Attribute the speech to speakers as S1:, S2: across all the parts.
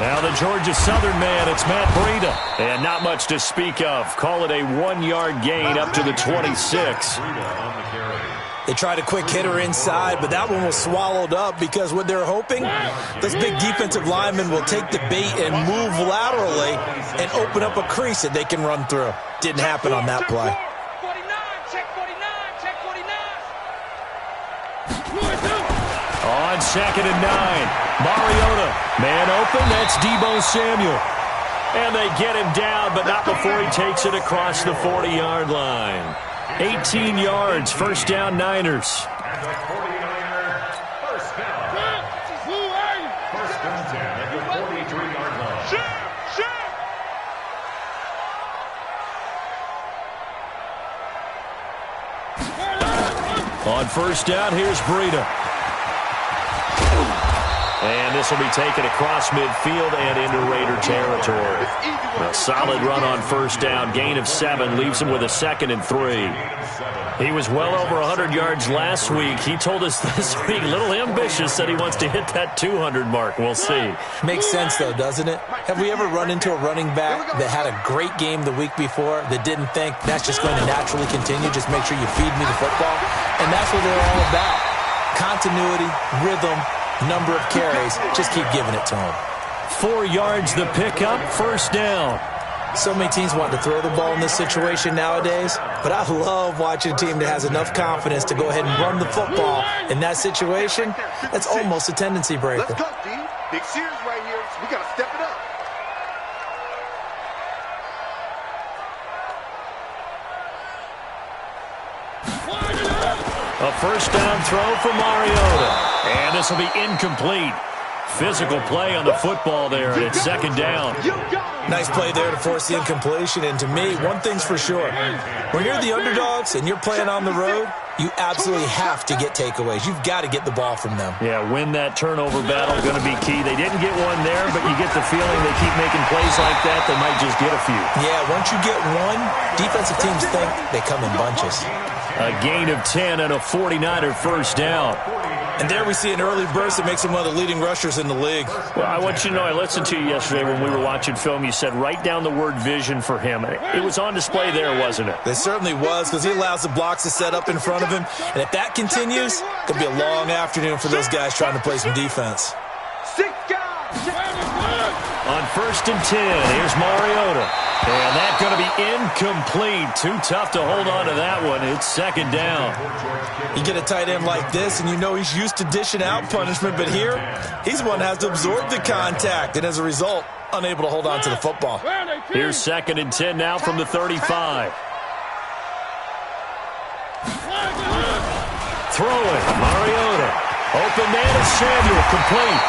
S1: Now the Georgia Southern man, it's Matt Breida. And not much to speak of. Call it a 1-yard gain up to the 26.
S2: They tried a quick hitter inside, but that one was swallowed up because what they're hoping, those big defensive linemen will take the bait and move laterally and open up a crease that they can run through. Didn't happen on that play.
S1: On 2nd and 9, Mariota, man open, that's Deebo Samuel. And they get him down, but not before he takes it across the 40-yard line. 18 yards, first down Niners.
S3: First and 10 at the 43-yard line.
S1: On first down, here's Breida. And this will be taken across midfield and into Raider territory. A solid run on first down. Gain of 7 leaves him with a 2nd and 3. He was well over 100 yards last week. He told us this week, a little ambitious, said he wants to hit that 200 mark. We'll see.
S2: Makes sense, though, doesn't it? Have we ever run into a running back that had a great game the week before that didn't think that's just going to naturally continue? Just make sure you feed me the football. And that's what they're all about. Continuity, rhythm, number of carries. Just keep giving it to him.
S1: 4 yards the pickup, first down.
S2: So many teams want to throw the ball in this situation nowadays, but I love watching a team that has enough confidence to go ahead and run the football in that situation. That's almost a tendency breaker.
S4: Let's go, D. Big series right here, so we got to step it up.
S1: A first down throw for Mariota. And this will be incomplete. Physical play on the football there, and it's 2nd down.
S2: Nice play there to force the incompletion. And to me, one thing's for sure. When you're the underdogs and you're playing on the road, you absolutely have to get takeaways. You've got to get the ball from them.
S1: Yeah, win that turnover battle, going to be key. They didn't get one there, but you get the feeling they keep making plays like that, they might just get a few.
S2: Yeah, once you get one, defensive teams think they come in bunches.
S1: A gain of 10 and a 49er first down.
S2: And there we see an early burst that makes him one of the leading rushers in the league.
S1: Well, I want you to know, I listened to you yesterday when we were watching film. You said write down the word vision for him. It was on display there, wasn't it?
S2: It certainly was, because he allows the blocks to set up in front of him. And if that continues, it could be a long afternoon for those guys trying to play some defense.
S1: On first and 10, here's Mariota. And that's going to be incomplete. Too tough to hold on to that one. It's 2nd down.
S2: You get a tight end like this, and you know he's used to dishing out punishment. But here, he's one that has to absorb the contact. And as a result, unable to hold on to the football.
S1: Here's 2nd and 10 now from the 35. Throwing, Mariota. Open man is Samuel, complete.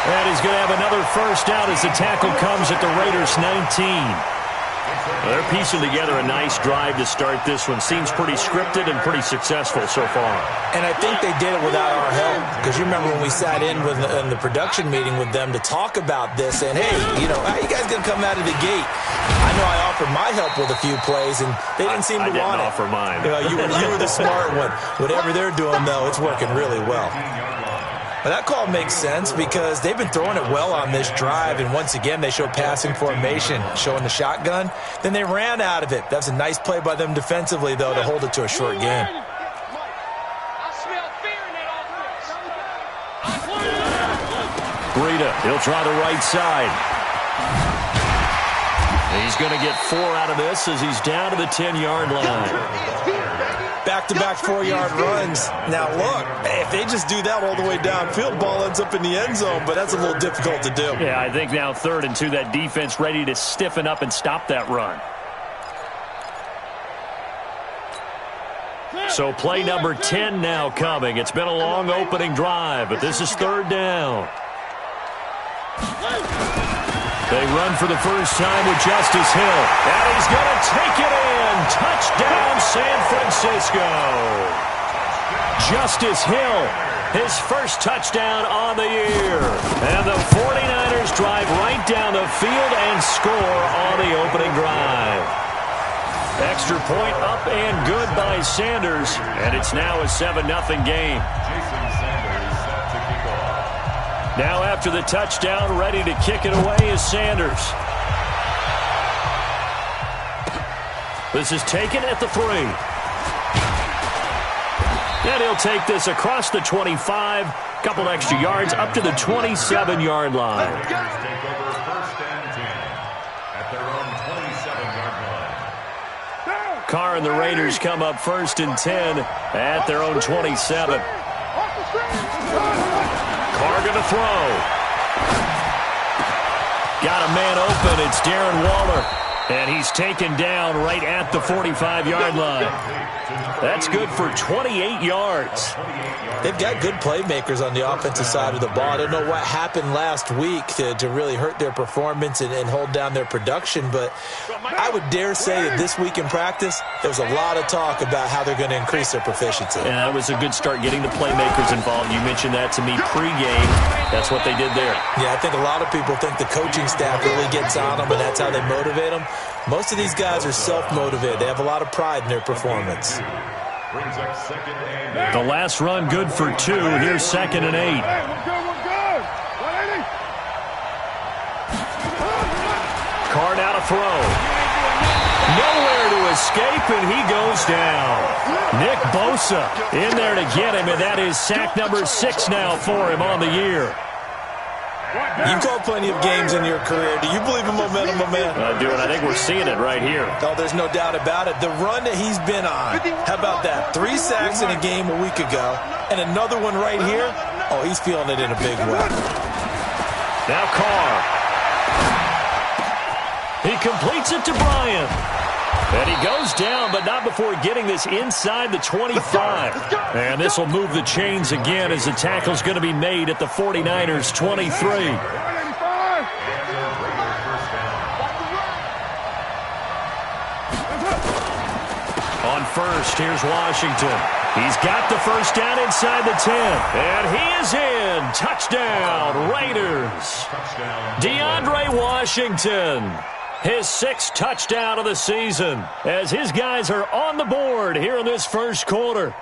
S1: And he's going to have another first down as the tackle comes at the Raiders' 19. Well, they're piecing together a nice drive to start this one. Seems pretty scripted and pretty successful so far.
S2: And I think they did it without our help. Because you remember when we sat in the production meeting with them to talk about this. And, hey, you know, how you guys going to come out of the gate? I know I offered my help with a few plays, and they didn't seem to want it.
S1: I didn't offer mine.
S2: You know, you were the smart one. Whatever they're doing, though, it's working really well. But that call makes sense because they've been throwing it well on this drive, and once again they show passing formation, showing the shotgun. Then they ran out of it. That's a nice play by them defensively, though, to hold it to a short game.
S1: Breida, he'll try the right side. He's going to get 4 out of this as he's down to the 10-yard line.
S2: Back-to-back 4-yard runs. Now, look, if they just do that all the way downfield, ball ends up in the end zone, but that's a little difficult to do.
S1: Yeah, I think now 3rd and 2, that defense ready to stiffen up and stop that run. So play number 10 now coming. It's been a long opening drive, but this is 3rd down. They run for the first time with Justice Hill. And he's going to take it in. Touchdown, San Francisco. Justice Hill, his first touchdown on the year. And the 49ers drive right down the field and score on the opening drive. Extra point up and good by Sanders, and it's now a 7-0 game. Now after the touchdown, ready to kick it away is Sanders. This is taken at the 3. And he'll take this across the 25, couple extra yards up to the 27-yard line. Carr and the Raiders come up 1st and 10 at their own 27. Carr going to throw. Got a man open. It's Darren Waller. And he's taken down right at the 45-yard line. That's good for 28 yards.
S2: They've got good playmakers on the offensive side of the ball. I don't know what happened last week to really hurt their performance and hold down their production, but I would dare say that this week in practice, there was a lot of talk about how they're going to increase their proficiency.
S1: And that was a good start getting the playmakers involved. You mentioned that to me pregame. That's what they did there.
S2: Yeah, I think a lot of people think the coaching staff really gets on them, and that's how they motivate them. Most of these guys are self-motivated. They have a lot of pride in their performance.
S1: The last run good for 2. Here's 2nd and 8. Carr now to throw. Nowhere to escape, and he goes down. Nick Bosa in there to get him, and that is sack number 6 now for him on the year.
S2: You've called plenty of games in your career. Do you believe in momentum, my man?
S1: I do, and I think we're seeing it right here.
S2: Oh, there's no doubt about it. The run that he's been on, how about that? 3 sacks in a game a week ago, and another one right here. Oh, he's feeling it in a big way.
S1: Now Carr. He completes it to Bryant. And he goes down, but not before getting this inside the 25. And this will move the chains again as the tackle's going to be made at the 49ers' 23. On first, here's Washington. He's got the first down inside the 10. And he is in. Touchdown, Raiders. DeAndre Washington. His 6th touchdown of the season as his guys are on the board here in this first quarter.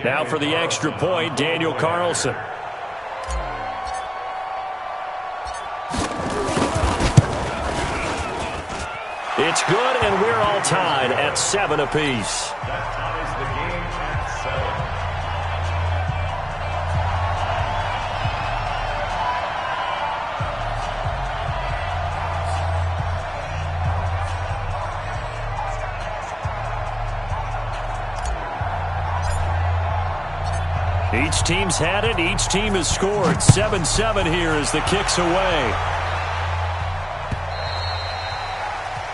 S1: Now for the extra point, Daniel Carlson. It's good, and we're all tied at 7 apiece.
S3: That ties the game at 7.
S1: Each team's had it. Each team has scored. 7-7 here as the kick's away.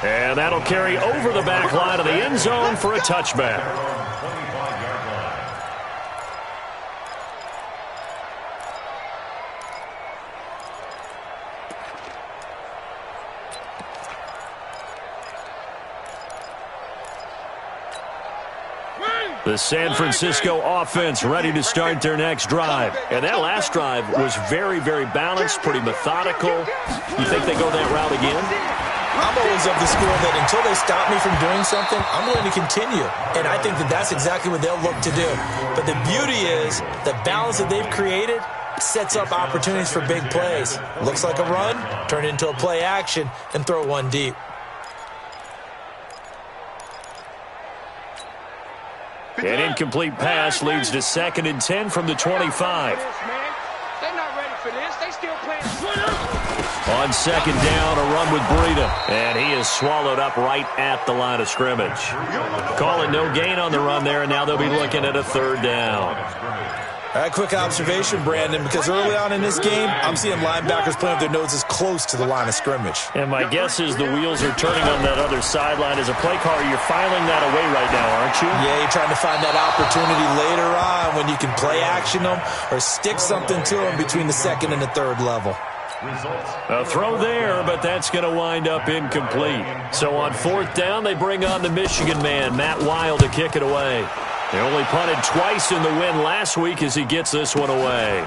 S1: And that'll carry over the back line of the end zone for a touchback. The San Francisco offense ready to start their next drive. And that last drive was very, very balanced, pretty methodical. You think they go that route again?
S2: I'm always of the school that until they stop me from doing something, I'm going to continue. And I think that that's exactly what they'll look to do. But the beauty is the balance that they've created sets up opportunities for big plays. Looks like a run, turn it into a play action, and throw one deep.
S1: An incomplete pass leads to 2nd and 10 from the 25.
S5: They're not ready for this. They still playing.
S1: On 2nd down, a run with Breida. And he is swallowed up right at the line of scrimmage. Calling no gain on the run there, and now they'll be looking at a 3rd down.
S2: All right, quick observation, Brandon, because early on in this game, I'm seeing linebackers playing with their noses close to the line of scrimmage.
S1: And my guess is the wheels are turning on that other sideline. As a play caller, you're filing that away right now, aren't you?
S2: Yeah, you're trying to find that opportunity later on when you can play action them or stick something to them between the 2nd and the 3rd level.
S1: A throw there, but that's going to wind up incomplete. So on 4th down, they bring on the Michigan man, Matt Wild, to kick it away. They only punted twice in the win last week as he gets this one away.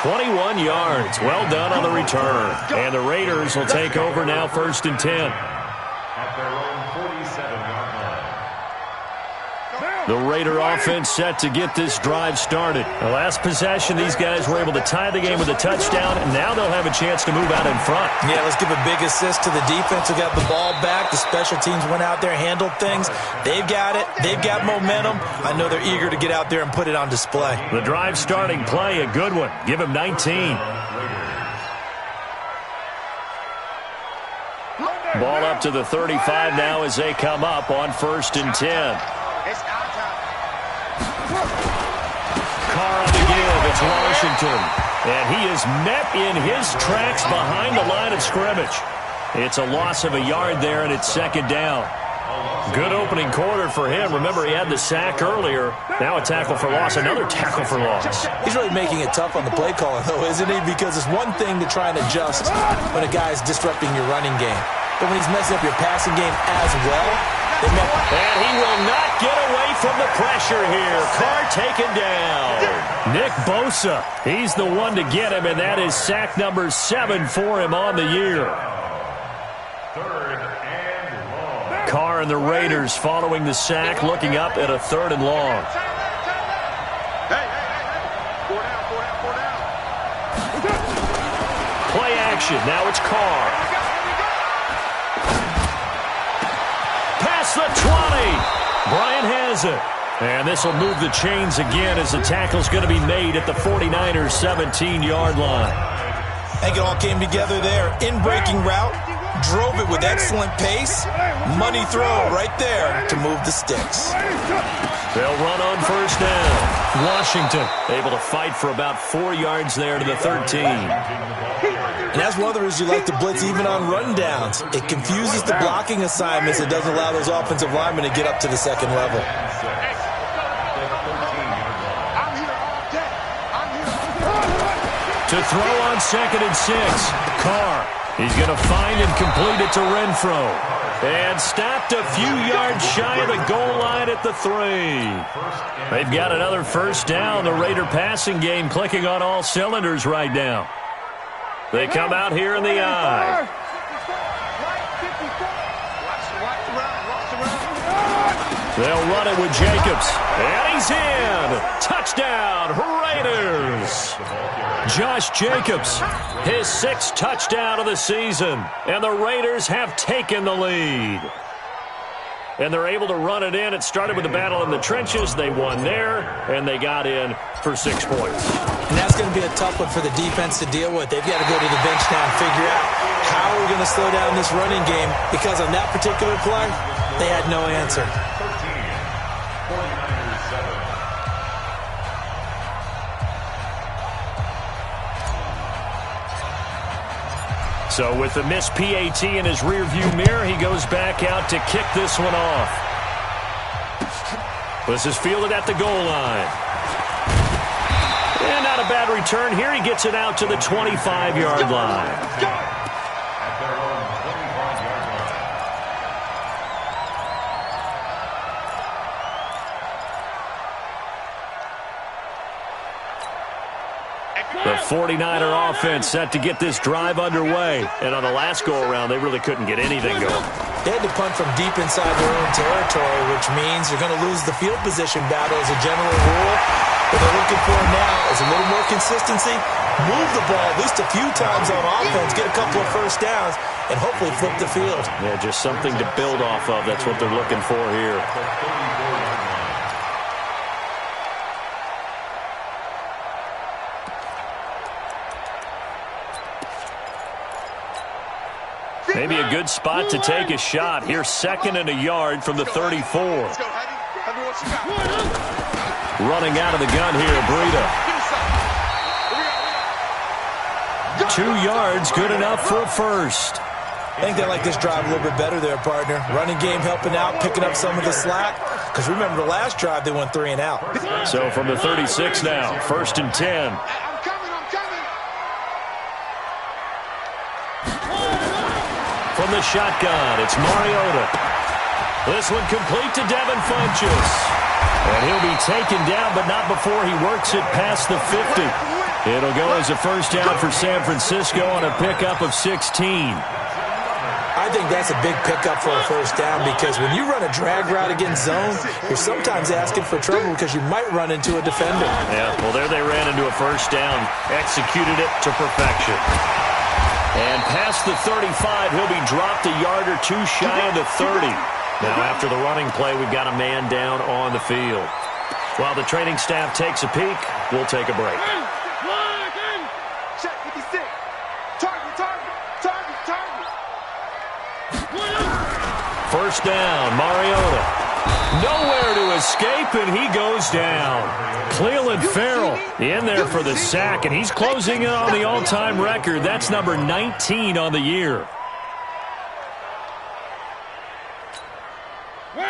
S1: 21 yards. Well done on the return. And the Raiders will take over now, 1st and 10.
S3: At their own 47-yard line.
S1: The Raider offense set to get this drive started. The last possession, these guys were able to tie the game with a touchdown, and now they'll have a chance to move out in front.
S2: Yeah, let's give a big assist to the defense who got the ball back. The special teams went out there, handled things. They've got it. They've got momentum. I know they're eager to get out there and put it on display.
S1: The drive starting play, a good one. Give him 19. Ball up to the 35 now as they come up on 1st and 10. Carr on the give. It's Washington. And he is met in his tracks behind the line of scrimmage. It's a loss of a yard there, and it's 2nd down. Good opening quarter for him. Remember, he had the sack earlier. Now a tackle for loss. Another tackle for loss.
S2: He's really making it tough on the play caller, though, isn't he? Because it's one thing to try and adjust when a guy's disrupting your running game. But when he's messing up your passing game as well,
S1: and he will not get away from the pressure here. Carr taken down. Nick Bosa, he's the one to get him, and that is sack number 7 for him on the year.
S3: 3rd and long.
S1: Carr and the Raiders following the sack, looking up at a 3rd and long.
S4: Hey. 4 down.
S1: Play action. Now it's Carr. The 20. Bryant has it. And this will move the chains again as the tackle's going to be made at the 49ers' 17-yard line.
S2: I think it all came together there. In-breaking route, drove it with excellent pace. Money throw right there to move the sticks.
S1: They'll run on 1st down. Washington able to fight for about 4 yards there to the 13.
S2: And that's one of the reasons you like to blitz even on rundowns. It confuses the blocking assignments. It doesn't allow those offensive linemen to get up to the 2nd level.
S1: To throw on 2nd and 6. Carr. He's going to find and complete it to Renfro. And stopped a few yards shy of the goal line at the 3. They've got another 1st down. The Raider passing game clicking on all cylinders right now. They come out here in the I. They'll run it with Jacobs. And he's in. Touchdown, Raiders. Josh Jacobs, his 6th touchdown of the season. And the Raiders have taken the lead. And they're able to run it in. It started with a battle in the trenches. They won there, and they got in for 6 points.
S2: And that's going to be a tough one for the defense to deal with. They've got to go to the bench now and figure out how are we going to slow down this running game, because on that particular play, they had no answer.
S3: 49ers 7.
S1: So with the missed PAT in his rearview mirror, he goes back out to kick this one off. This is fielded at the goal line. And not a bad return here. He gets it out to the 25-yard line.
S3: At their own 25-yard line.
S1: The 49er offense set to get this drive underway. And on the last go-around, they really couldn't get anything going.
S2: They had to punt from deep inside their own territory, which means you're going to lose the field position battle as a general rule. What they're looking for now is a little more consistency, move the ball at least a few times on offense, get a couple of 1st downs, and hopefully flip the field.
S1: Yeah, just something to build off of. That's what they're looking for here. Maybe a good spot to take a shot. Here's 2nd and a yard from the 34. Running out of the gun here, Breida. 2 yards, good enough for a 1st.
S2: I think they like this drive a little bit better there, partner. Running game helping out, picking up some of the slack. Because remember, the last drive, they went 3 and out.
S1: So from the 36 now, 1st and 10. From the shotgun, it's Mariota. This one complete to Devin Funchess. And he'll be taken down, but not before he works it past the 50. It'll go as a first down for San Francisco on a pickup of 16.
S2: I think that's a big pickup for a first down because when you run a drag route against zone, you're sometimes asking for trouble because you might run into a defender.
S1: Yeah, well, there they ran into a first down, executed it to perfection. And past the 35, he'll be dropped a yard or two shy of the 30. Now, after the running play, we've got a man down on the field. While the training staff takes a peek, we'll take a break.
S4: Check 56. Target.
S1: First down, Mariota. Nowhere to escape, and he goes down. Cleveland Farrell in there for the sack, and he's closing in on the all-time record. That's number 19 on the year.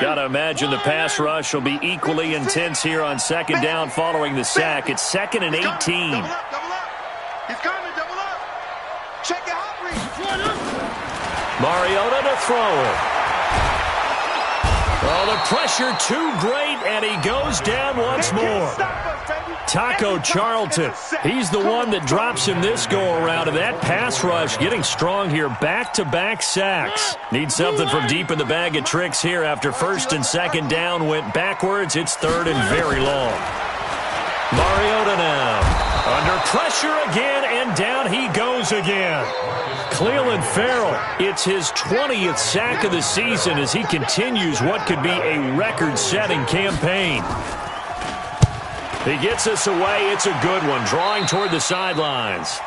S1: Got to imagine the pass rush will be equally intense here on second down following the sack. It's 2nd and 18.
S4: Double up. He's coming, double up. Check your hot read.
S1: Mariota to throw it. Oh, the pressure too great, and he goes down once more. Taco Charlton, he's the one that drops him this go-around, and that pass rush getting strong here. Back-to-back sacks. Need something from deep in the bag of tricks here after first and second down went backwards. It's third and very long. Mariota now. Under pressure again, and down he goes again. Cleveland Farrell, it's his 20th sack of the season as he continues what could be a record-setting campaign. He gets us away. It's a good one, drawing toward the sidelines.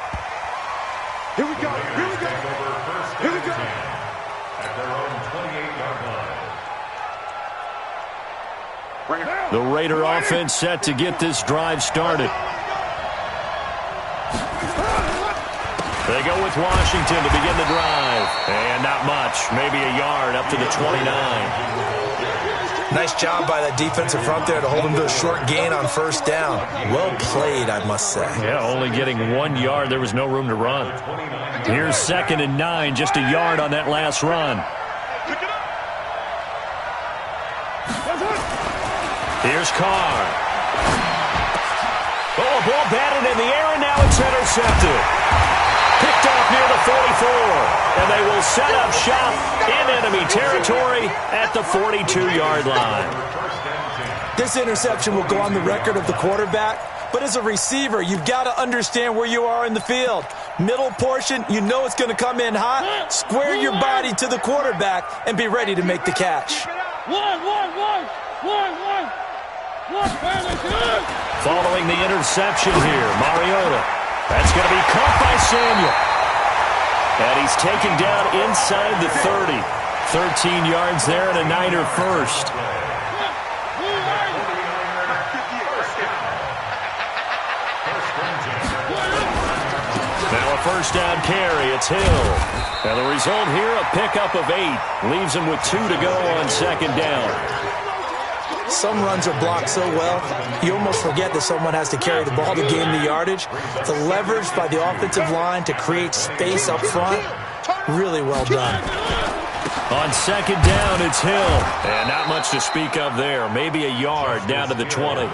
S4: Here we go.
S3: At their own 28-yard line.
S1: The Raider offense set to get this drive started. They go with Washington to begin the drive. And not much, maybe a yard up to the 29.
S2: Nice job by that defensive front there to hold him to a short gain on first down. Well played, I must say.
S1: Yeah, only getting 1 yard. There was no room to run. Here's 2nd and 9, just a yard on that last run. Here's Carr. Oh, a ball batted in the air, and now it's intercepted. Picked off near the 44, and they will set up shop in enemy territory at the 42-yard line.
S2: This interception will go on the record of the quarterback, but as a receiver, you've got to understand where you are in the field. Middle portion, you know it's going to come in hot. Square your body to the quarterback and be ready to make the catch.
S1: Following the interception here, Mariota. That's going to be caught by Samuel. And he's taken down inside the 30. 13 yards there and a Niner first. Now a first down carry. It's Hill. And the result here, a pickup of 8. Leaves him with 2 to go on second down.
S2: Some runs are blocked so well, you almost forget that someone has to carry the ball to gain the yardage. The leverage by the offensive line to create space up front, really well done.
S1: On second down, it's Hill. And not much to speak of there. Maybe a yard down to the 20.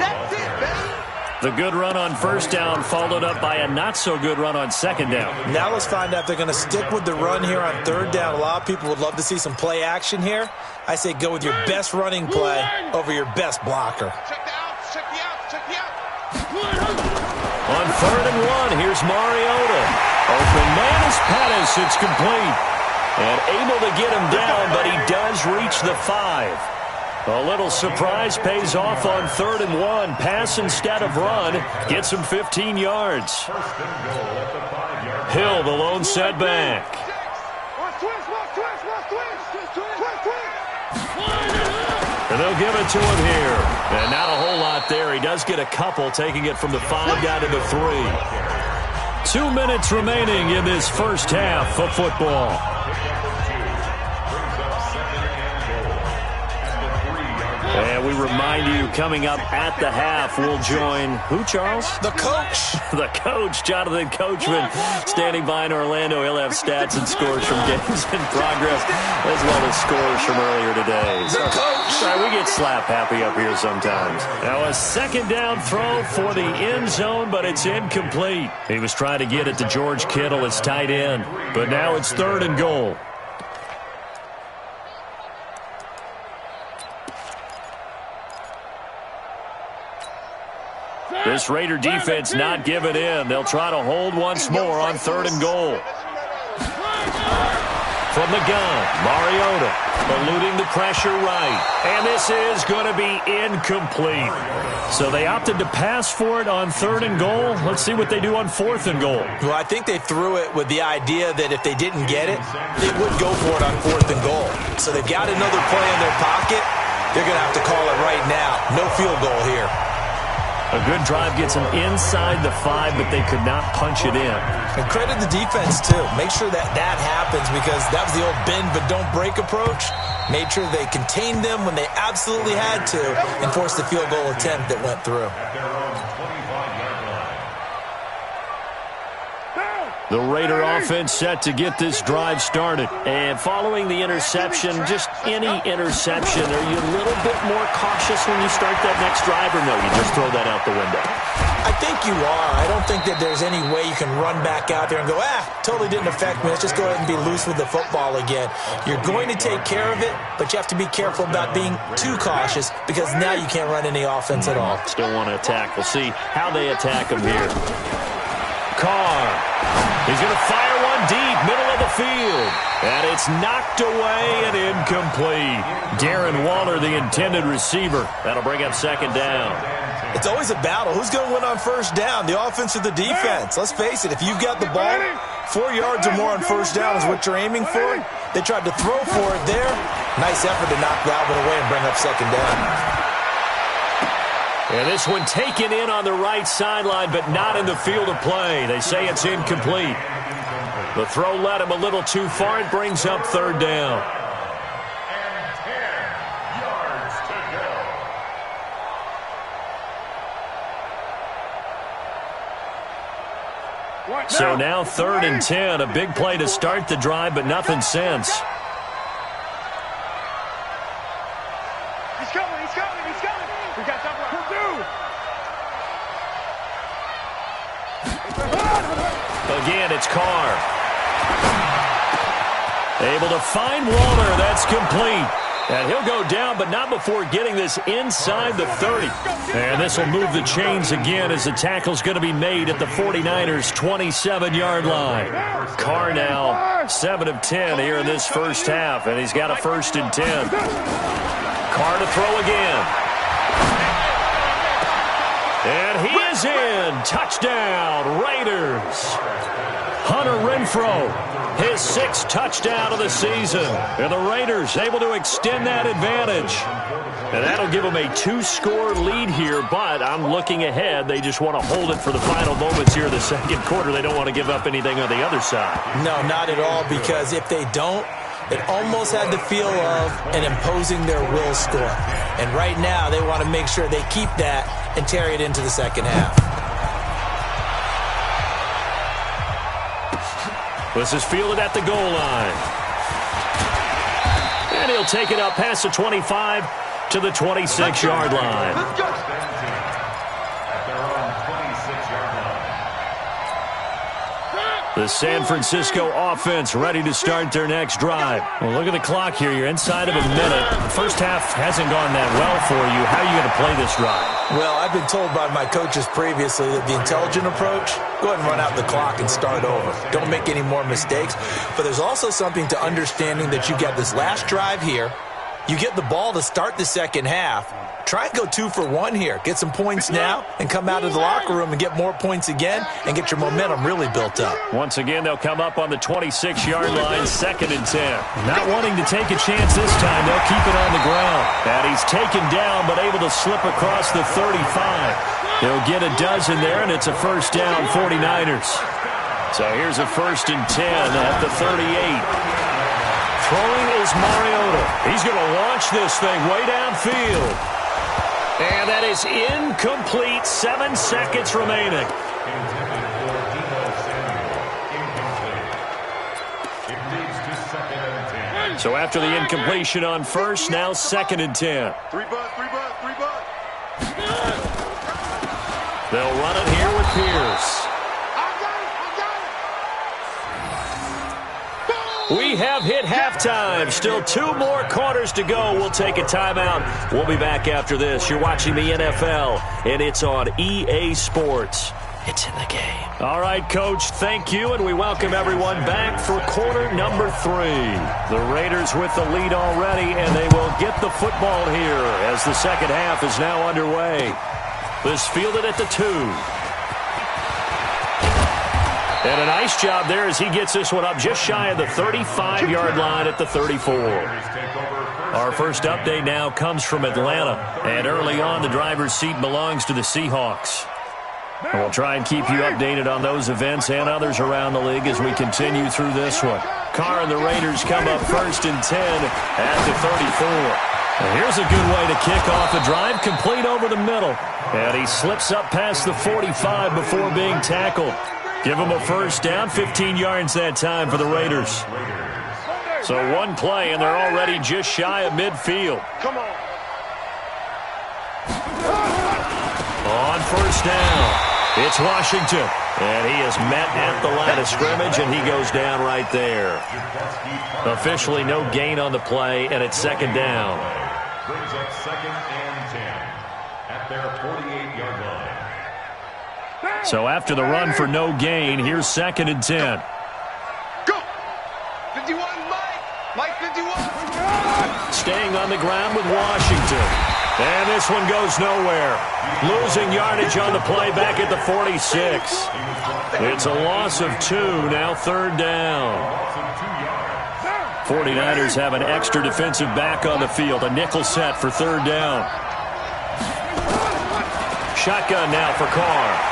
S1: The good run on first down followed up by a not-so-good run on second down.
S2: Now let's find out if they're going to stick with the run here on third down. A lot of people would love to see some play action here. I say go with your best running play over your best blocker.
S4: Check the out.
S1: On third and 1, here's Mariota. Open man is Pettis. It's complete. And able to get him down, but he does reach the 5. A little surprise pays off on third and 1. Pass instead of run. Gets him 15 yards. Hill, the lone setback. And they'll give it to him here. And not a whole lot there. He does get a couple, taking it from the 5 down to the 3. 2 minutes remaining in this first half of football. And we remind you, coming up at the half, we'll join who, Charles?
S2: The coach.
S1: The coach, Jonathan Coachman, standing by in Orlando. He'll have stats and scores from games in progress, as well as scores from earlier today.
S2: The coach.
S1: Sorry, we get slap happy up here sometimes. Now a second down throw for the end zone, but it's incomplete. He was trying to get it to George Kittle, his tight end, but now it's 3rd and goal. This Raider defense not giving in. They'll try to hold once more on 3rd and goal. From the gun, Mariota eluding the pressure right. And this is going to be incomplete. So they opted to pass for it on 3rd and goal. Let's see what they do on 4th and goal.
S2: Well, I think they threw it with the idea that if they didn't get it, they would go for it on 4th and goal. So they've got another play in their pocket. They're going to have to call it right now. No field goal here.
S1: A good drive gets them inside the 5, but they could not punch it in.
S2: And credit the defense, too. Make sure that happens, because that was the old bend but don't break approach. Made sure they contained them when they absolutely had to and forced the field goal attempt that went through.
S1: The Raider offense set to get this drive started. And following the interception, just any interception, are you a little bit more cautious when you start that next drive, or no, you just throw that out the window?
S2: I think you are. I don't think that there's any way you can run back out there and go, totally didn't affect me. Let's just go ahead and be loose with the football again. You're going to take care of it, but you have to be careful about being too cautious, because now you can't run any offense at all.
S1: Still want to attack. We'll see how they attack them here. Carr. He's going to fire one deep, middle of the field. And it's knocked away and incomplete. Darren Waller, the intended receiver. That'll bring up 2nd down.
S2: It's always a battle. Who's going to win on 1st down, the offense or the defense? Let's face it, if you've got the ball, 4 yards or more on 1st down is what you're aiming for. They tried to throw for it there. Nice effort to knock that one away and bring up 2nd down.
S1: And this one taken in on the right sideline, but not in the field of play. They say it's incomplete. The throw led him a little too far. It brings up 3rd down.
S3: And 10 yards to go.
S1: So now 3rd and 10. A big play to start the drive, but nothing since.
S5: He's coming, he's coming, he's coming. We got that one.
S1: Again, it's Carr. Able to find Waller. That's complete. And he'll go down, but not before getting this inside the 30. And this will move the chains again, as the tackle's going to be made at the 49ers' 27-yard line. Carr now 7 of 10 here in this first half, and he's got a 1st and 10. Carr to throw again. And he is in. Touchdown, Raiders. Hunter Renfrow, his 6th touchdown of the season. And the Raiders able to extend that advantage. And that'll give them a 2-score lead here, but I'm looking ahead. They just want to hold it for the final moments here in the 2nd quarter. They don't want to give up anything on the other side.
S2: No, not at all, because if they don't, it almost had the feel of an imposing their will score. And right now, they want to make sure they keep that and carry it into the 2nd half.
S1: This is fielded at the goal line. And he'll take it up past the 25 to the 26-yard line.
S3: At their own 26-yard line.
S1: The San Francisco offense ready to start their next drive. Well, look at the clock here. You're inside of a minute. The first half hasn't gone that well for you. How are you going to play this drive?
S2: Well, I've been told by my coaches previously that the intelligent approach, go ahead and run out the clock and start over. Don't make any more mistakes. But there's also something to understanding that you get this last drive here. You get the ball to start the 2nd half. Try and go 2 for 1 here. Get some points now and come out of the locker room and get more points again and get your momentum really built up.
S1: Once again, they'll come up on the 26-yard line, 2nd and 10. Not wanting to take a chance this time, they'll keep it on the ground. And he's taken down but able to slip across the 35. They'll get a dozen there, and it's a 1st down, 49ers. So here's a 1st and 10 at the 38. Throwing is Mariota. He's going to launch this thing way downfield. And that is incomplete. 7 seconds remaining.
S3: Intended for Debo Samuel. Incomplete. It leads to 2nd and 10.
S1: So after the incompletion on first, now 2nd and 10.
S4: 3 bud, 3 bud, 3 bud.
S1: They'll run it here with Pierce. We have hit halftime. Still 2 more quarters to go. We'll take a timeout. We'll be back after this. You're watching the NFL, and it's on EA Sports. It's in the game. All right, Coach, thank you, and we welcome everyone back for quarter number 3. The Raiders with the lead already, and they will get the football here as the second half is now underway. This fielded at the 2. And a nice job there as he gets this one up just shy of the 35-yard line at the 34. Our first update now comes from Atlanta. And early on, the driver's seat belongs to the Seahawks. And we'll try and keep you updated on those events and others around the league as we continue through this one. Carr and the Raiders come up 1st and 10 at the 34. And here's a good way to kick off the drive, complete over the middle. And he slips up past the 45 before being tackled. Give him a first down, 15 yards that time for the Raiders. So 1 play, and they're already just shy of midfield.
S5: Come on.
S1: On first down, it's Washington. And he is met at the line of scrimmage, and he goes down right there. Officially no gain on the play, and it's 2nd down.
S3: Brings up 2nd and 10 at their 48-yard line.
S1: So after the run for no gain, here's 2nd and 10.
S4: Go! 51, Mike 51.
S1: Staying on the ground with Washington. And this one goes nowhere. Losing yardage on the play back at the 46. It's a loss of 2, now 3rd down. 49ers have an extra defensive back on the field. A nickel set for 3rd down. Shotgun now for Carr.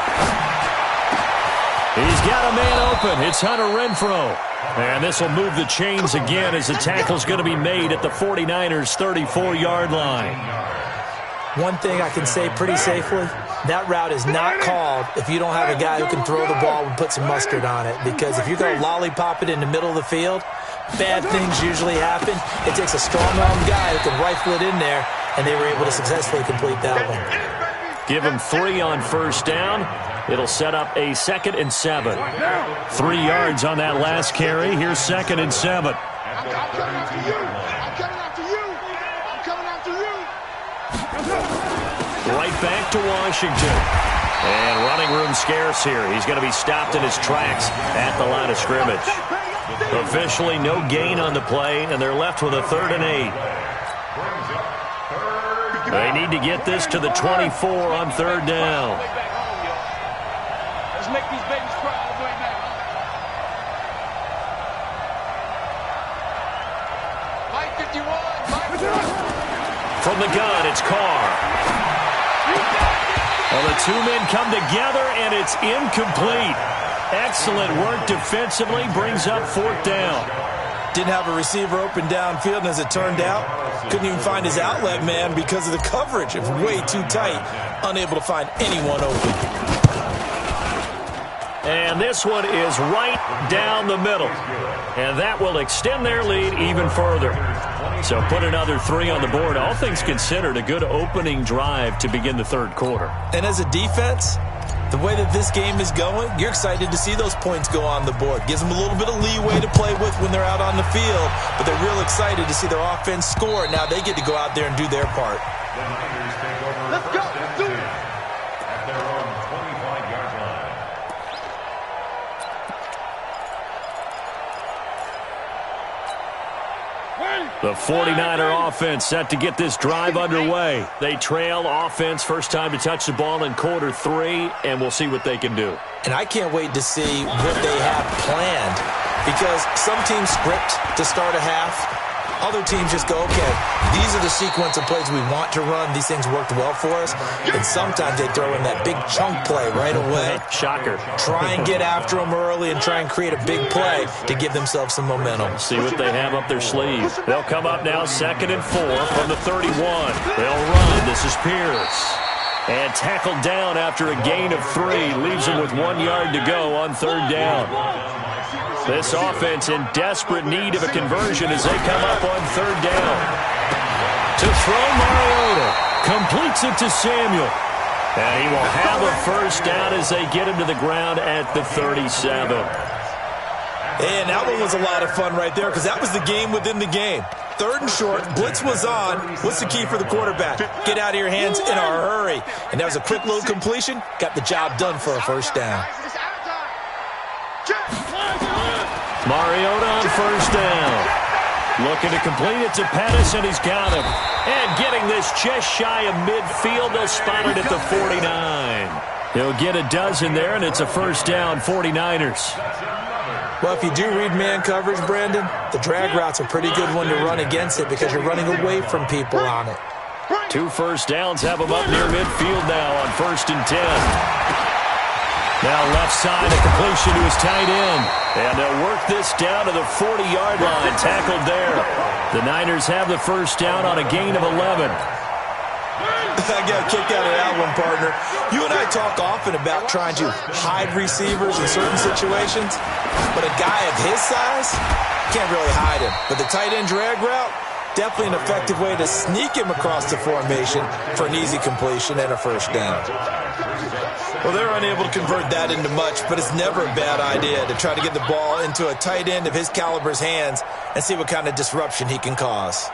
S1: He's got a man open. It's Hunter Renfrow. And this will move the chains again as the tackle's going to be made at the 49ers' 34-yard line.
S2: One thing I can say pretty safely, that route is not called if you don't have a guy who can throw the ball and put some mustard on it. Because if you're going to lollipop it in the middle of the field, bad things usually happen. It takes a strong-armed guy who can rifle it in there, and they were able to successfully complete that one.
S1: Give him 3 on first down. It'll set up a 2nd and 7. 3 yards on that last carry. Here's 2nd and 7.
S4: I'm coming after you. I'm coming after you. I'm coming after you.
S1: Right back to Washington. And running room scarce here. He's going to be stopped in his tracks at the line of scrimmage. Officially no gain on the play, and they're left with a 3rd and 8. They need to get this to the 24 on 3rd down.
S5: Let's make these babies cry all the way back. Mike 51.
S1: From the gun, it's Carr. Well, the 2 men come together, and it's incomplete. Excellent work defensively, brings up 4th down.
S2: Didn't have a receiver open downfield, and as it turned out, couldn't even find his outlet man because of the coverage. It was way too tight, unable to find anyone open.
S1: And this one is right down the middle. And that will extend their lead even further. So put another 3 on the board. All things considered, a good opening drive to begin the 3rd quarter.
S2: And as a defense, the way that this game is going, you're excited to see those points go on the board. Gives them a little bit of leeway to play with when they're out on the field, but they're real excited to see their offense score. Now they get to go out there and do their part.
S4: Let's go. Do it.
S3: At their own 25-yard line.
S1: The 49er offense set to get this drive underway. They trail offense first time to touch the ball in quarter 3, and we'll see what they can do.
S2: And I can't wait to see what they have planned, because some teams script to start a half. Other teams just go, okay, these are the sequence of plays we want to run. These things worked well for us. And sometimes they throw in that big chunk play right away.
S1: Shocker.
S2: Try and get after them early and try and create a big play to give themselves some momentum.
S1: See what they have up their sleeve. They'll come up now 2nd and 4 from the 31. They'll run. This is Pierce. And tackled down after a gain of 3. Leaves him with 1 yard to go on 3rd down. This offense in desperate need of a conversion as they come up on 3rd down. To throw, Mariota. Completes it to Samuel. And he will have a 1st down as they get him to the ground at the 37.
S2: And that one was a lot of fun right there because that was the game within the game. 3rd and short, blitz was on. What's the key for the quarterback? Get out of your hands in a hurry. And that was a quick little completion. Got the job done for a 1st down.
S1: Mariota on 1st down. Looking to complete it to Pettis, and he's got him. And getting this just shy of midfield, they'll spot it at the 49. He'll get a dozen there, and it's a 1st down, 49ers.
S2: Well, if you do read man coverage, Brandon, the drag route's a pretty good one to run against it because you're running away from people on it.
S1: 2 1st downs have him up near midfield now on 1st and 10. Now left side, a completion to his tight end. And they'll work this down to the 40-yard line, tackled there. The Niners have the 1st down on a gain of 11.
S2: I got kicked out of that one, partner. You and I talk often about trying to hide receivers in certain situations, but a guy of his size can't really hide him. But the tight end drag route, definitely an effective way to sneak him across the formation for an easy completion and a 1st down. Well, they're unable to convert that into much, but it's never a bad idea to try to get the ball into a tight end of his caliber's hands and see what kind of disruption he can cause.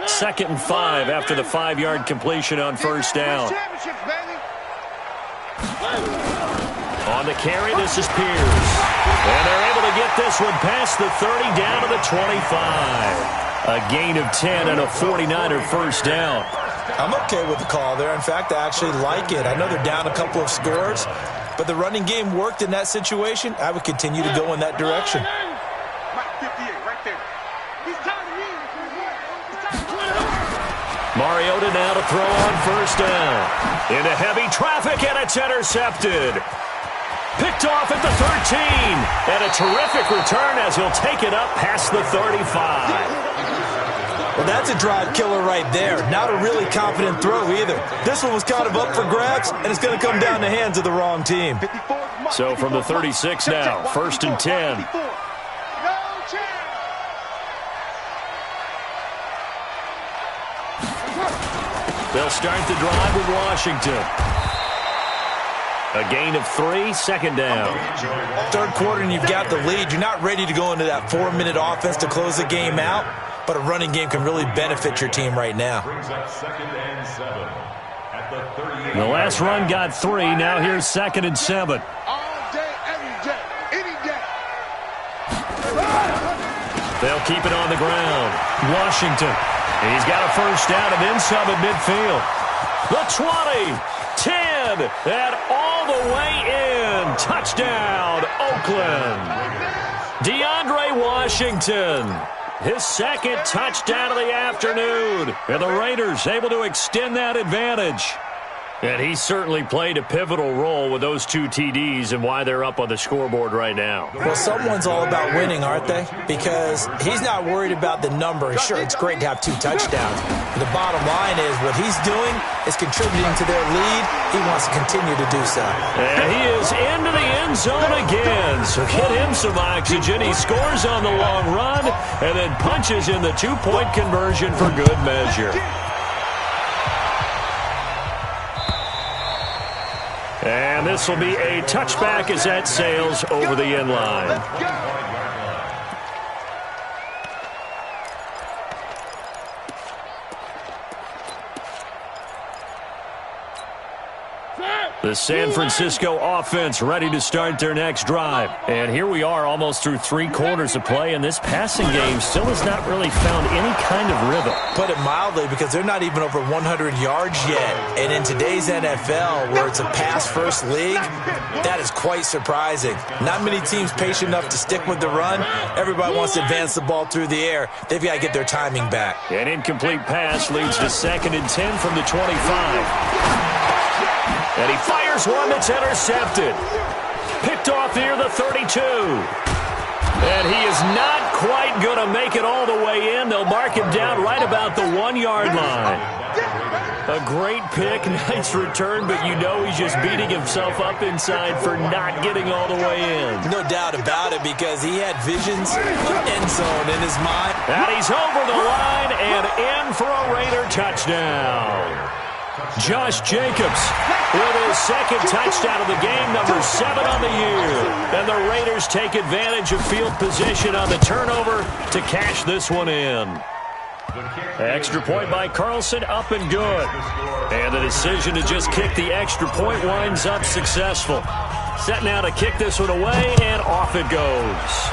S1: 2nd and 5 after the 5-yard completion on 1st down. On the carry, this is Pierce. And they're able to get this one past the 30 down to the 25. A gain of 10 and a 49er 1st down.
S2: I'm okay with the call there. In fact, I actually like it. I know they're down a couple of scores, but the running game worked in that situation. I would continue to go in that direction.
S1: Mariota now to throw on 1st down. Into heavy traffic, and it's intercepted. Picked off at the 13. And a terrific return as he'll take it up past the 35.
S2: Well, that's a drive killer right there. Not a really confident throw either. This one was kind of up for grabs, and it's going to come down the hands of the wrong team.
S1: So from the 36 now, 1st and 10. They'll start the drive with Washington. A gain of 3, 2nd down.
S2: 3rd quarter and you've got the lead. You're not ready to go into that 4-minute offense to close the game out, but a running game can really benefit your team right now.
S1: The last run got 3. Now here's 2nd and 7.
S4: All day, every day, any day.
S1: They'll keep it on the ground. Washington. He's got a 1st down and then some at midfield. The 20, 10, and all the way in. Touchdown, Oakland. DeAndre Washington. His 2nd touchdown of the afternoon. And the Raiders able to extend that advantage. And he certainly played a pivotal role with those 2 TDs and why they're up on the scoreboard right now.
S2: Well, someone's all about winning, aren't they? Because he's not worried about the number. Sure, it's great to have 2 touchdowns. But the bottom line is what he's doing is contributing to their lead. He wants to continue to do so.
S1: And he is into the end zone again. So get him some oxygen. He scores on the long run and then punches in the 2-point conversion for good measure. And this will be a touchback as that sails over the end line. The San Francisco offense ready to start their next drive. And here we are almost through 3 quarters of play, and this passing game still has not really found any kind of rhythm.
S2: Put it mildly, because they're not even over 100 yards yet. And in today's NFL, where it's a pass-first league, that is quite surprising. Not many teams patient enough to stick with the run. Everybody wants to advance the ball through the air. They've got to get their timing back.
S1: An incomplete pass leads to 2nd and 10 from the 25. And he fires one that's intercepted. Picked off near the 32. And he is not quite going to make it all the way in. They'll mark him down right about the 1-yard line. A great pick, nice return, but you know he's just beating himself up inside for not getting all the way in.
S2: No doubt about it, because he had visions of end zone in his mind.
S1: And he's over the line and in for a Raider touchdown. Josh Jacobs with his 2nd touchdown of the game, number 7 on the year. And the Raiders take advantage of field position on the turnover to cash this one in. Extra point by Carlson, up and good. And the decision to just kick the extra point winds up successful. Set now to kick this one away, and off it goes.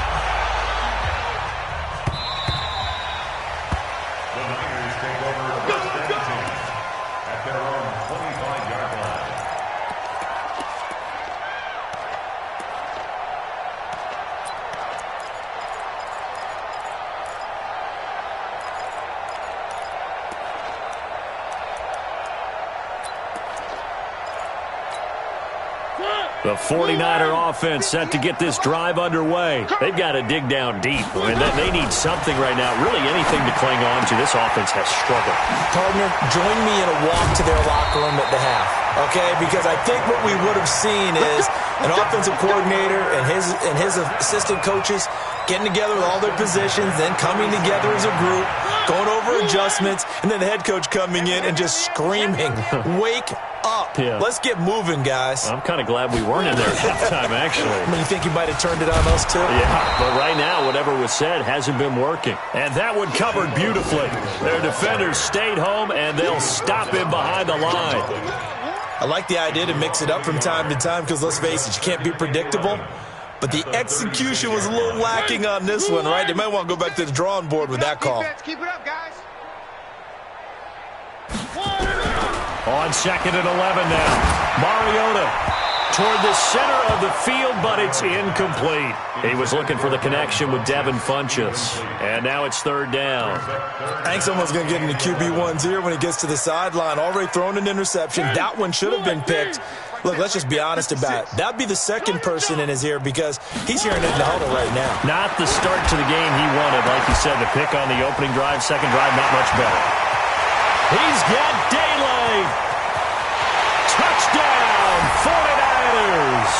S1: The 49er offense set to get this drive underway. They've got to dig down deep. I mean, they need something right now, really anything to cling on to. This offense has struggled.
S2: Partner, join me in a walk to their locker room at the half, okay? Because I think what we would have seen is an offensive coordinator and his assistant coaches getting together with all their positions, then coming together as a group, going over adjustments, and then the head coach coming in and just screaming, wake up. Yeah. Let's get moving, guys.
S1: I'm kind of glad we weren't in there at halftime, actually.
S2: I mean, you think you might have turned it on us, too?
S1: Yeah, but right now, whatever was said hasn't been working. And that one covered beautifully. Their defenders stayed home, and they'll stop him behind the line.
S2: I like the idea to mix it up from time to time because, let's face it, you can't be predictable. But the execution was a little lacking on this one, right? They might want to go back to the drawing board with that call.
S4: Keep it up, guys.
S1: On 2nd and 11 now. Mariota toward the center of the field, but it's incomplete. He was looking for the connection with Devin Funchess. And now it's 3rd down.
S2: I think someone's going to get into QB1's ear when he gets to the sideline. Already thrown an interception. That one should have been picked. Look, let's just be honest about it. That would be the 2nd person in his ear because he's hearing it in the huddle right now.
S1: Not the start to the game he wanted. Like you said, the pick on the opening drive, 2nd drive, not much better. He's got daylight. Touchdown, 49ers.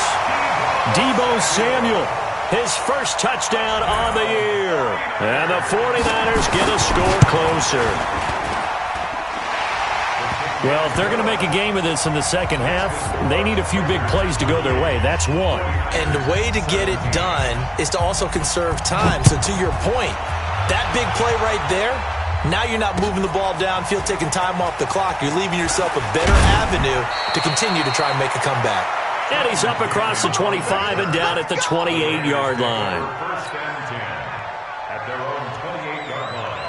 S1: Deebo Samuel, his first touchdown on the year. And the 49ers get a score closer. Well, if they're going to make a game of this in the second half, they need a few big plays to go their way. That's one.
S2: And the way to get it done is to also conserve time. So to your point, that big play right there, now you're not moving the ball downfield, taking time off the clock. You're leaving yourself a better avenue to continue to try and make a comeback.
S1: And he's up across the 25 and down at the 28-yard line.
S3: First and 10 at their own 28-yard line.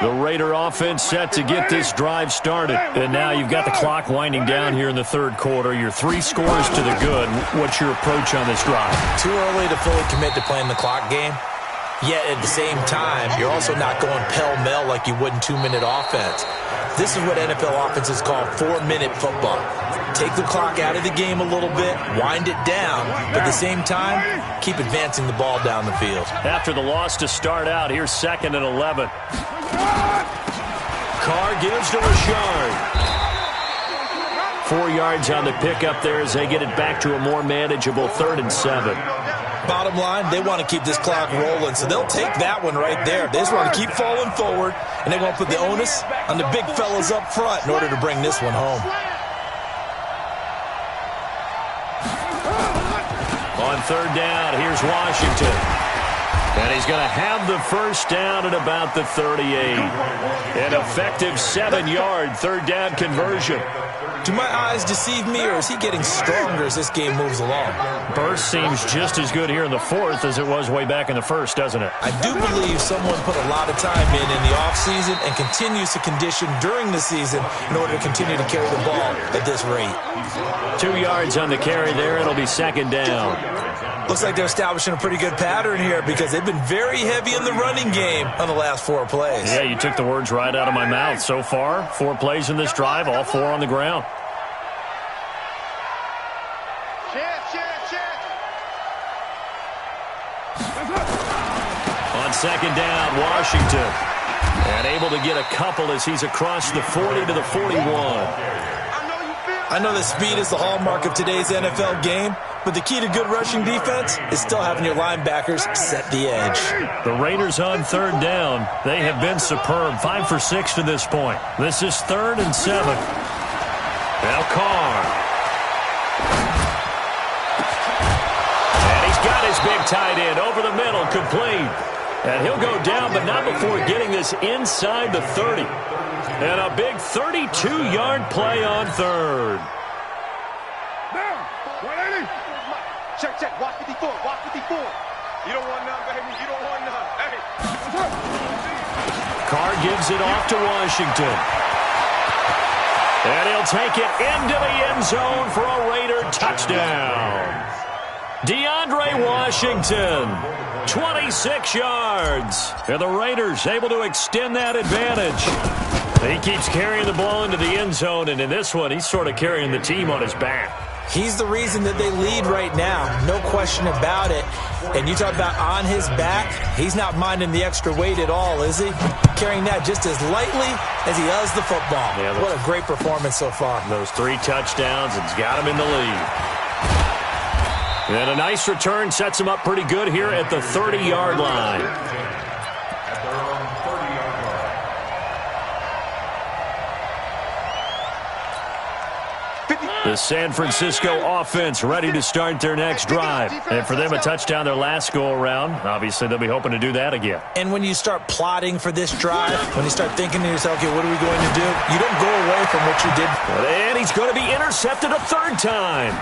S1: The Raider offense set to get this drive started. And now you've got the clock winding down here in the 3rd quarter. You're 3 scores to the good. What's your approach on this drive?
S2: Too early to fully commit to playing the clock game. Yet at the same time, you're also not going pell-mell like you would in 2-minute offense. This is what NFL offenses call 4-minute football. Take the clock out of the game a little bit, wind it down, but at the same time, keep advancing the ball down the field.
S1: After the loss to start out, here's 2nd and 11. Carr gives to Rashard. 4 yards on the pickup there as they get it back to a more manageable 3rd and 7.
S2: Bottom line, they want to keep this clock rolling, so they'll take that one right there. They just want to keep falling forward, and they want to put the onus on the big fellas up front in order to bring this one home.
S1: On 3rd down, here's Washington. And he's going to have the first down at about the 38. An effective 7-yard third down conversion.
S2: Do my eyes deceive me, or is he getting stronger as this game moves along?
S1: Burst seems just as good here in the fourth as it was way back in the first, doesn't it?
S2: I do believe someone put a lot of time in the offseason and continues to condition during the season in order to continue to carry the ball at this rate.
S1: 2 yards on the carry there. It'll be second down.
S2: Looks like they're establishing a pretty good pattern here because they've been very heavy in the running game on the last 4 plays.
S1: Yeah, you took the words right out of my mouth. So far, 4 plays in this drive, all 4 on the ground. On second down, Washington. And able to get a couple as he's across the 40 to the 41.
S2: I know that speed is the hallmark of today's NFL game, but the key to good rushing defense is still having your linebackers set the edge.
S1: The Raiders on third down. They have been superb. 5 for 6 to this point. This is 3rd and 7. Now Carr. And he's got his big tight end over the middle, complete. And he'll go down, but not before getting this inside the 30. And a big 32-yard play on third.
S5: Check. Watch 54. Watch 54. You don't want none, baby. You don't want none. Hey.
S1: Carr gives it off to Washington. And he'll take it into the end zone for a Raider touchdown. DeAndre Washington, 26 yards. And the Raiders able to extend that advantage. He keeps carrying the ball into the end zone, and in this one, he's sort of carrying the team on his back.
S2: He's the reason that they lead right now, no question about it. And you talk about on his back, he's not minding the extra weight at all, is he? Carrying that just as lightly as he does the football. Yeah, what a great performance so far.
S1: Those 3 touchdowns, it's got him in the lead. And a nice return sets him up pretty good here at the 30-yard line. The San Francisco offense ready to start their next drive. And for them, a touchdown their last go-around. Obviously, they'll be hoping to do that again.
S2: And when you start plotting for this drive, when you start thinking to yourself, okay, what are we going to do? You don't go away from what you did.
S1: And he's going to be intercepted a 3rd time.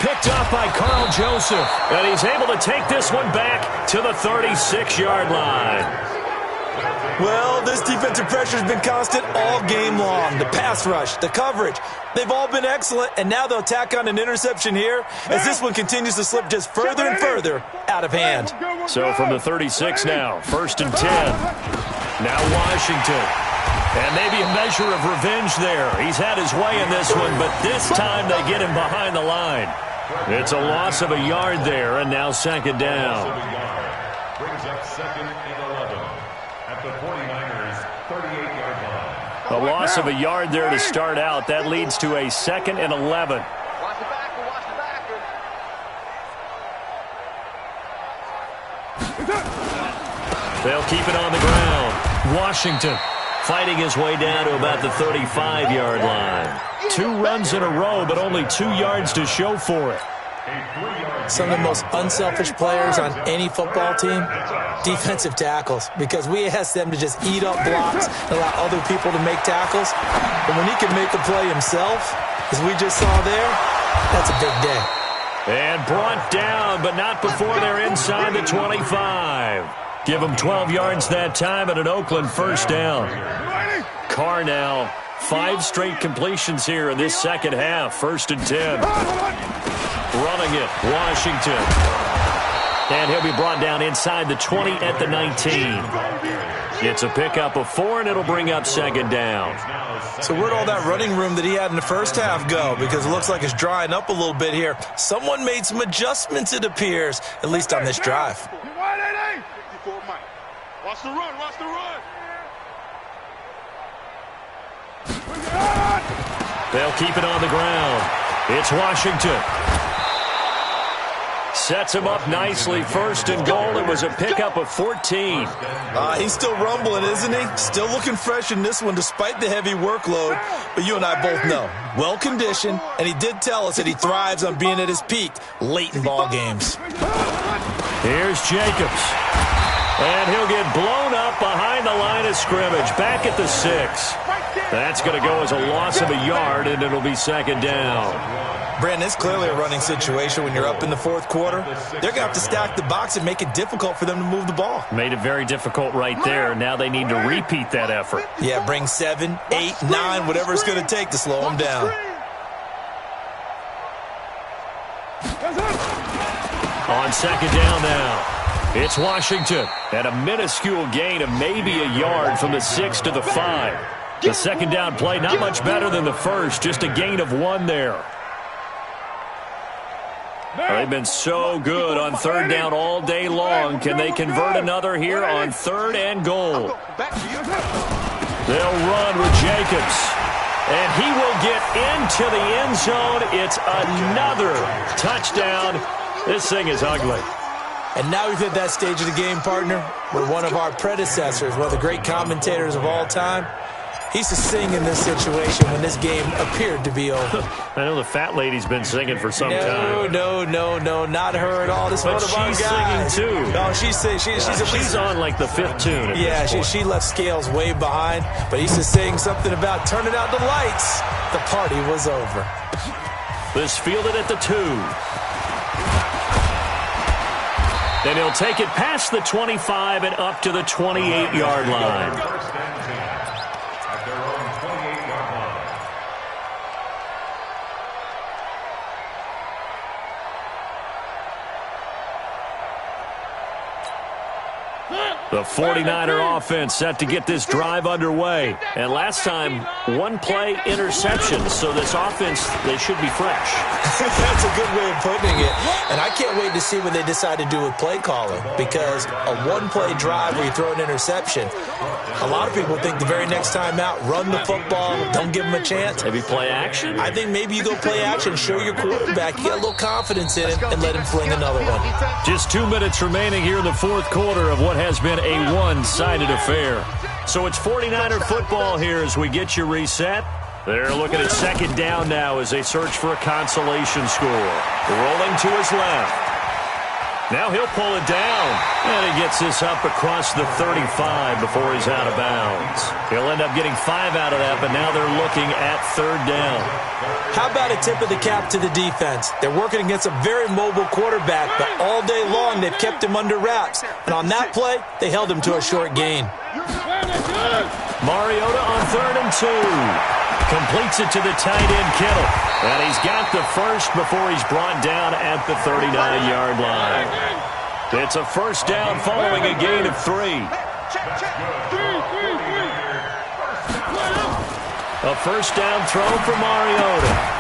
S1: Picked off by Carl Joseph. And he's able to take this one back to the 36-yard line.
S2: Well, this defensive pressure has been constant all game long. The pass rush, the coverage, they've all been excellent, and now they'll tack on an interception here as this one continues to slip just further and further out of hand.
S1: So from the 36 now, 1st and 10. Now Washington. And maybe a measure of revenge there. He's had his way in this one, but this time they get him behind the line. It's a loss of a yard there, and now second down.
S3: Brings up 2nd and 11 at the 49ers 38-yard line.
S1: A loss of a yard there to start out. That leads to a 2nd and 11.
S5: Watch the backer. Watch the backer.
S1: They'll keep it on the ground. Washington fighting his way down to about the 35-yard line. 2 runs in a row, but only 2 yards to show for it.
S2: Some of the most unselfish players on any football team, defensive tackles, because we ask them to just eat up blocks and allow other people to make tackles. But when he can make the play himself, as we just saw there, that's a big day.
S1: And brought down, but not before they're inside the 25. Give them 12 yards that time and an Oakland first down. Carr now, 5 straight completions here in this second half. 1st and 10. Running it, Washington. And he'll be brought down inside the 20 at the 19. It's a pickup of 4, and it'll bring up second down.
S2: So where'd all that running room that he had in the first half go? Because it looks like it's drying up a little bit here. Someone made some adjustments, it appears, at least on this drive.
S4: Watch the run, watch the run.
S1: They'll keep it on the ground. It's Washington. Sets him up nicely. 1st and goal. It was a pickup of 14.
S2: He's still rumbling, isn't he? Still looking fresh in this one despite the heavy workload. But you and I both know, well-conditioned, and he did tell us that he thrives on being at his peak late in ball games.
S1: Here's Jacobs. And he'll get blown up behind the line of scrimmage, back at the 6. That's going to go as a loss of a yard, and it'll be second down.
S2: Brandon, it's clearly a running situation when you're up in the fourth quarter. They're going to have to stack the box and make it difficult for them to move the ball.
S1: Made it very difficult right there. Now they need to repeat that effort.
S2: Yeah, bring 7, 8, 9, whatever it's going to take to slow them down.
S1: On second down now. It's Washington at a minuscule gain of maybe a yard from the 6 to the 5. The second down play not much better than the first, just a gain of 1 there. They've been so good on third down all day long. Can they convert another here on 3rd and goal? They'll run with Jacobs. And he will get into the end zone. It's another touchdown. This thing is ugly.
S2: And now we've hit that stage of the game, partner, where one of our predecessors, one of the great commentators of all time, he used to sing in this situation when this game appeared to be over.
S1: I know the fat lady's been singing for some time.
S2: No, not her at all. This is one of our guys.
S1: She's singing, too.
S2: No, she's
S1: on like the 5th tune.
S2: Yeah, she left Scales way behind, but he used to sing something about turning out the lights. The party was over.
S1: This fielded at the 2. Then he'll take it past the 25 and up to the 28-yard line. The 49er offense set to get this drive underway. And last time, 1-play interception. So this offense, they should be fresh.
S2: That's a good way of putting it. And I can't wait to see what they decide to do with play calling. Because a 1-play drive where you throw an interception, a lot of people think the very next time out, run the football, don't give them a chance.
S1: Maybe play action?
S2: I think maybe you go play action, show your quarterback, you got a little confidence in him, and let him fling another one.
S1: Just 2 minutes remaining here in the fourth quarter of what has been a one-sided affair. So it's 49er football here as we get you reset. They're looking at second down now as they search for a consolation score. Rolling to his left. Now he'll pull it down. And he gets this up across the 35 before he's out of bounds. He'll end up getting 5 out of that, but now they're looking at third down.
S2: How about a tip of the cap to the defense? They're working against a very mobile quarterback, but all day long they've kept him under wraps. And on that play, they held him to a short gain.
S1: Mariota on 3rd and 2. Completes it to the tight end, Kittle. And he's got the first before he's brought down at the 39-yard line. It's a first down following a gain of 3. A first down throw for Mariota.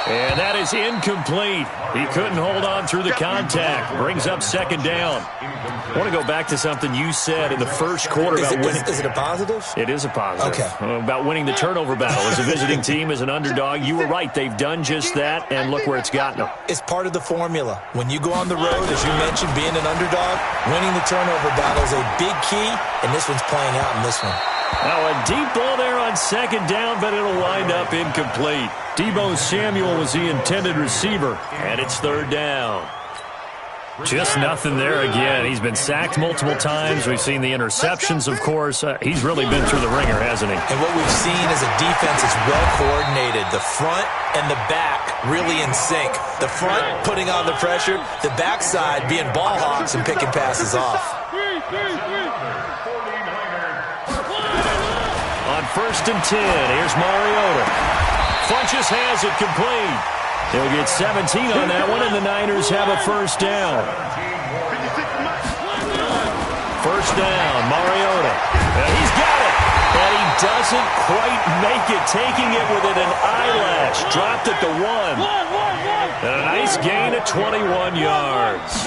S1: And that is incomplete. He couldn't hold on through the contact. Brings up second down. I want to go back to something you said in the first quarter about winning.
S2: Is it a positive?
S1: It is a positive.
S2: Okay.
S1: About winning the turnover battle. As a visiting team, as an underdog, you were right. They've done just that, and look where it's gotten them.
S2: It's part of the formula. When you go on the road, as you mentioned, being an underdog, winning the turnover battle is a big key, and this one's playing out in this one.
S1: Now a deep ball there on second down, but it'll wind up incomplete. Deebo Samuel was the intended receiver, and it's third down. Just nothing there again. He's been sacked multiple times. We've seen the interceptions, of course. He's really been through the ringer, hasn't he?
S2: And what we've seen is a defense is well coordinated. The front and the back really in sync. The front putting on the pressure, the backside being ball hawks and picking passes off.
S1: On 1st and 10, here's Mariota. Funches has it complete. He'll get 17 on that one, and the Niners have a first down. First down, Mariota. And he's got it. And he doesn't quite make it, taking it within an eyelash. Dropped it to 1. And a nice gain of 21 yards.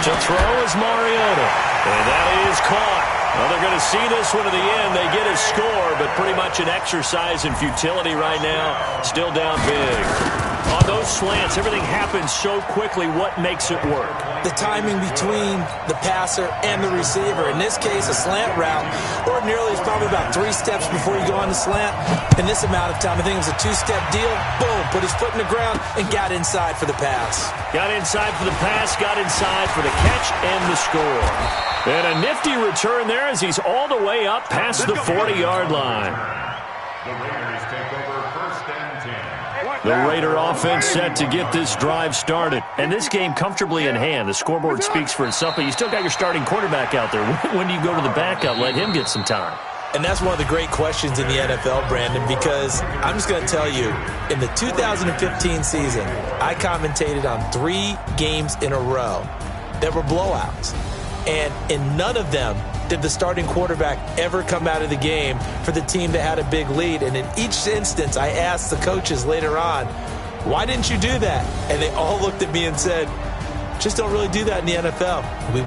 S1: To throw is Mariota. And that is caught. Well, they're going to see this one to the end. They get a score, but pretty much an exercise in futility right now. Still down big. On those slants, everything happens so quickly. What makes it work?
S2: The timing between the passer and the receiver. In this case, a slant route ordinarily is probably about 3 steps before you go on the slant. In this amount of time, I think it was a 2-step deal. Boom, put his foot in the ground and got inside for the pass.
S1: Got inside for the pass, got inside for the catch and the score. And a nifty return there as he's all the way up past the 40-yard line.
S3: The Raiders take over 1st and 10.
S1: The Raider offense set to get this drive started. And this game comfortably in hand. The scoreboard speaks for itself, but you still got your starting quarterback out there. When do you go to the backup? Let him get some time.
S2: And that's one of the great questions in the NFL, Brandon, because I'm just going to tell you, in the 2015 season, I commentated on 3 games in a row that were blowouts. And in none of them did the starting quarterback ever come out of the game for the team that had a big lead. And in each instance, I asked the coaches later on, why didn't you do that? And they all looked at me and said, just don't really do that in the NFL.